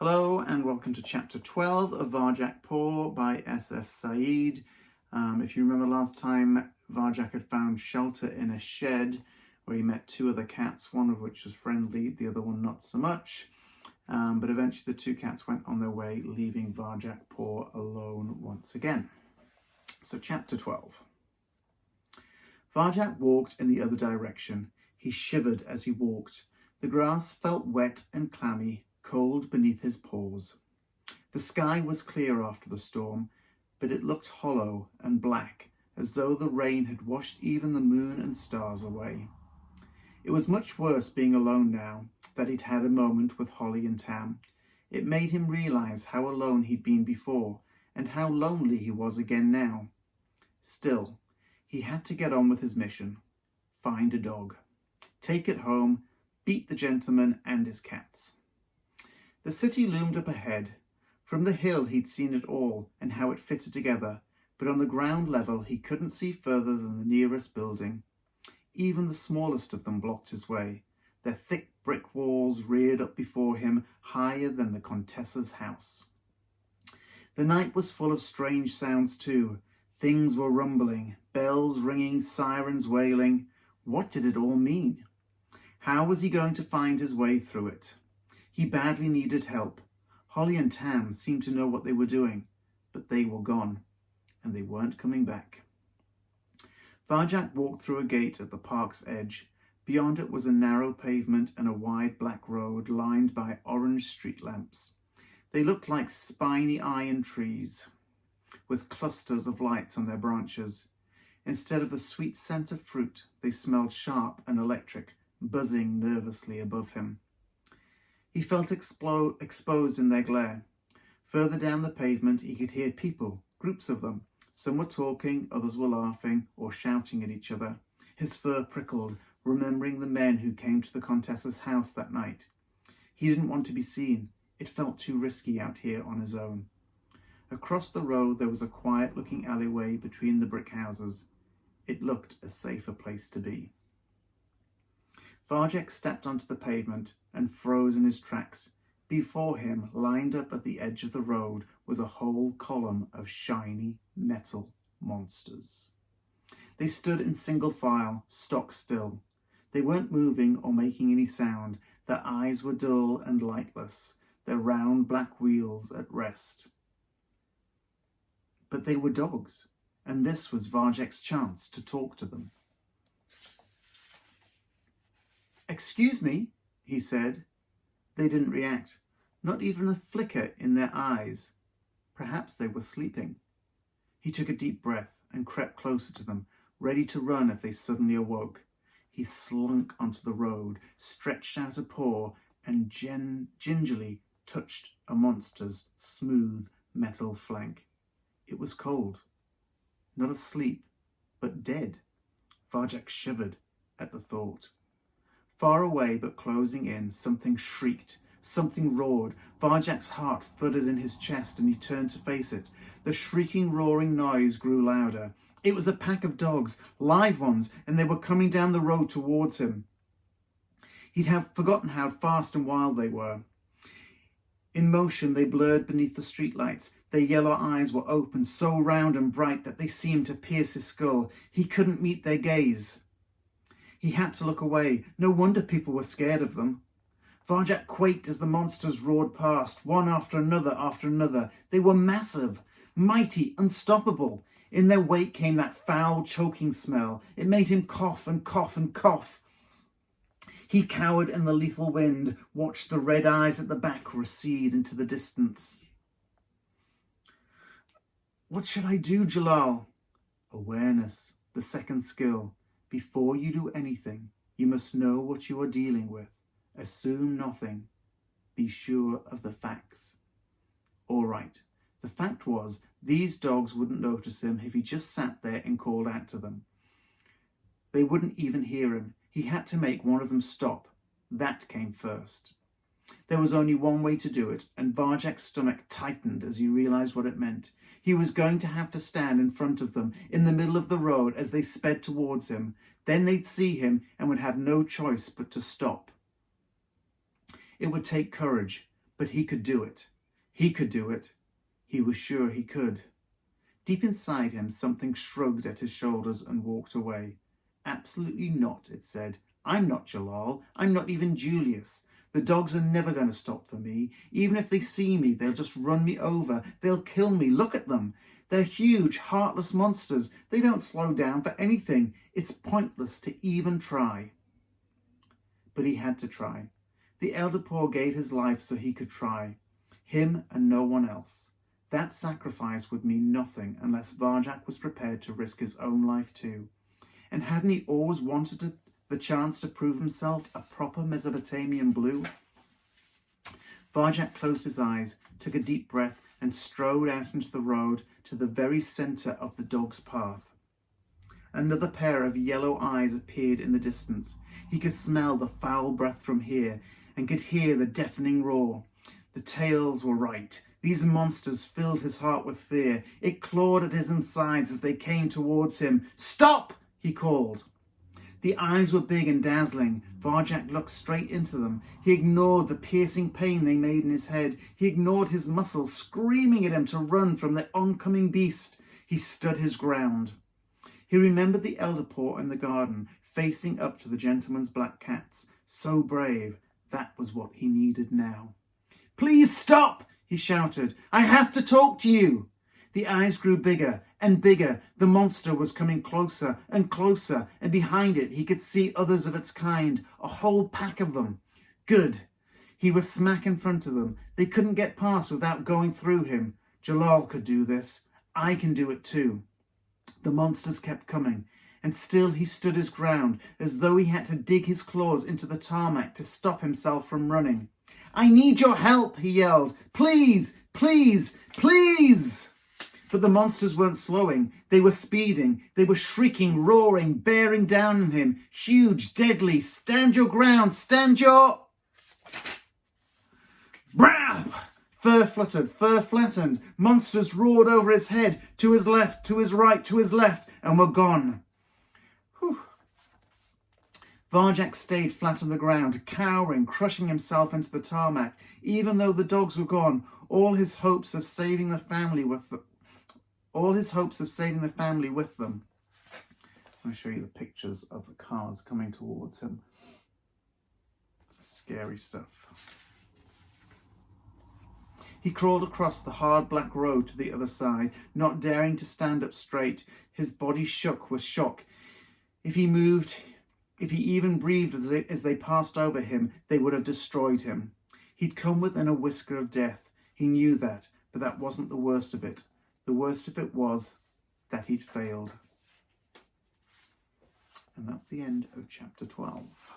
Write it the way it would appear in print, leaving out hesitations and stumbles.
Hello and welcome to chapter 12 of Varjak Paw by S.F. Said. If you remember last time, Varjak had found shelter in a shed where he met two other cats, one of which was friendly, the other one not so much. But eventually the two cats went on their way, leaving Varjak Paw alone once again. So chapter 12. Varjak walked in the other direction. He shivered as he walked. The grass felt wet and clammy, cold beneath his paws. The sky was clear after the storm, but it looked hollow and black, as though the rain had washed even the moon and stars away. It was much worse being alone now that he'd had a moment with Holly and Tam. It made him realise how alone he'd been before, and how lonely he was again now. Still, he had to get on with his mission. Find a dog. Take it home, beat the gentleman and his cats. The city loomed up ahead. From the hill he'd seen it all and how it fitted together, but on the ground level he couldn't see further than the nearest building. Even the smallest of them blocked his way. Their thick brick walls reared up before him, higher than the Contessa's house. The night was full of strange sounds too. Things were rumbling, bells ringing, sirens wailing. What did it all mean? How was he going to find his way through it? He badly needed help. Holly and Tam seemed to know what they were doing, but they were gone, and they weren't coming back. Varjak walked through a gate at the park's edge. Beyond it was a narrow pavement and a wide black road lined by orange street lamps. They looked like spiny iron trees, with clusters of lights on their branches. Instead of the sweet scent of fruit, they smelled sharp and electric, buzzing nervously above him. He felt exposed in their glare. Further down the pavement he could hear people, groups of them. Some were talking, others were laughing or shouting at each other. His fur prickled, remembering the men who came to the Contessa's house that night. He didn't want to be seen. It felt too risky out here on his own. Across the road there was a quiet-looking alleyway between the brick houses. It looked a safer place to be. Varjak stepped onto the pavement and froze in his tracks. Before him, lined up at the edge of the road, was a whole column of shiny metal monsters. They stood in single file, stock still. They weren't moving or making any sound. Their eyes were dull and lightless, their round black wheels at rest. But they were dogs, and this was Varjak's chance to talk to them. "Excuse me," he said. They didn't react, not even a flicker in their eyes. Perhaps they were sleeping. He took a deep breath and crept closer to them, ready to run if they suddenly awoke. He slunk onto the road, stretched out a paw, and gingerly touched a monster's smooth metal flank. It was cold, not asleep, but dead. Varjak shivered at the thought. Far away, but closing in, something shrieked, something roared. Varjak's heart thudded in his chest and he turned to face it. The shrieking, roaring noise grew louder. It was a pack of dogs, live ones, and they were coming down the road towards him. He'd have forgotten how fast and wild they were. In motion, they blurred beneath the streetlights. Their yellow eyes were open, so round and bright that they seemed to pierce his skull. He couldn't meet their gaze. He had to look away. No wonder people were scared of them. Varjak quaked as the monsters roared past, one after another after another. They were massive, mighty, unstoppable. In their wake came that foul, choking smell. It made him cough and cough and cough. He cowered in the lethal wind, watched the red eyes at the back recede into the distance. "What should I do, Jalal?" Awareness, the second skill. Before you do anything, you must know what you are dealing with. Assume nothing. Be sure of the facts. All right. The fact was, these dogs wouldn't notice him if he just sat there and called out to them. They wouldn't even hear him. He had to make one of them stop. That came first. There was only one way to do it, and Varjak's stomach tightened as he realised what it meant. He was going to have to stand in front of them, in the middle of the road as they sped towards him. Then they'd see him and would have no choice but to stop. It would take courage, But he could do it. He could do it. He was sure he could. Deep inside him, something shrugged at his shoulders and walked away. Absolutely not, it said. I'm not Jalal. I'm not even Julius. The dogs are never going to stop for me. Even if they see me, they'll just run me over. They'll kill me. Look at them. They're huge, heartless monsters. They don't slow down for anything. It's pointless to even try. But he had to try. The elder paw gave his life so he could try. Him and no one else. That sacrifice would mean nothing unless Varjak was prepared to risk his own life too. And hadn't he always wanted the chance to prove himself a proper Mesopotamian blue? Varjak closed his eyes, took a deep breath, and strode out into the road to the very centre of the dog's path. Another pair of yellow eyes appeared in the distance. He could smell the foul breath from here and could hear the deafening roar. The tales were right. These monsters filled his heart with fear. It clawed at his insides as they came towards him. "Stop!" he called. The eyes were big and dazzling. Varjak looked straight into them. He ignored the piercing pain they made in his head. He ignored his muscles screaming at him to run from the oncoming beast. He stood his ground. He remembered the elder paw in the garden, facing up to the gentleman's black cats. So brave. That was what he needed now. "Please stop!" he shouted. "I have to talk to you." The eyes grew bigger and bigger. The monster was coming closer and closer, and behind it he could see others of its kind, a whole pack of them. Good. He was smack in front of them. They couldn't get past without going through him. Jalal could do this. I can do it too. The monsters kept coming, and still he stood his ground, as though he had to dig his claws into the tarmac to stop himself from running. "I need your help," he yelled. "Please, please, please!" But the monsters weren't slowing. They were speeding. They were shrieking, roaring, bearing down on him. Huge, deadly. "Stand your ground. Stand your..." Brab! Fur fluttered, fur flattened. Monsters roared over his head, to his left, to his right, to his left, and were gone. Whew. Varjak stayed flat on the ground, cowering, crushing himself into the tarmac. Even though the dogs were gone, all his hopes of saving the family with them. I'm going to show you the pictures of the cars coming towards him. Scary stuff. He crawled across the hard black road to the other side, not daring to stand up straight. His body shook with shock. If he even breathed as they passed over him, they would have destroyed him. He'd come within a whisker of death. He knew that, but that wasn't the worst of it. The worst of it was that he'd failed. And that's the end of chapter 12.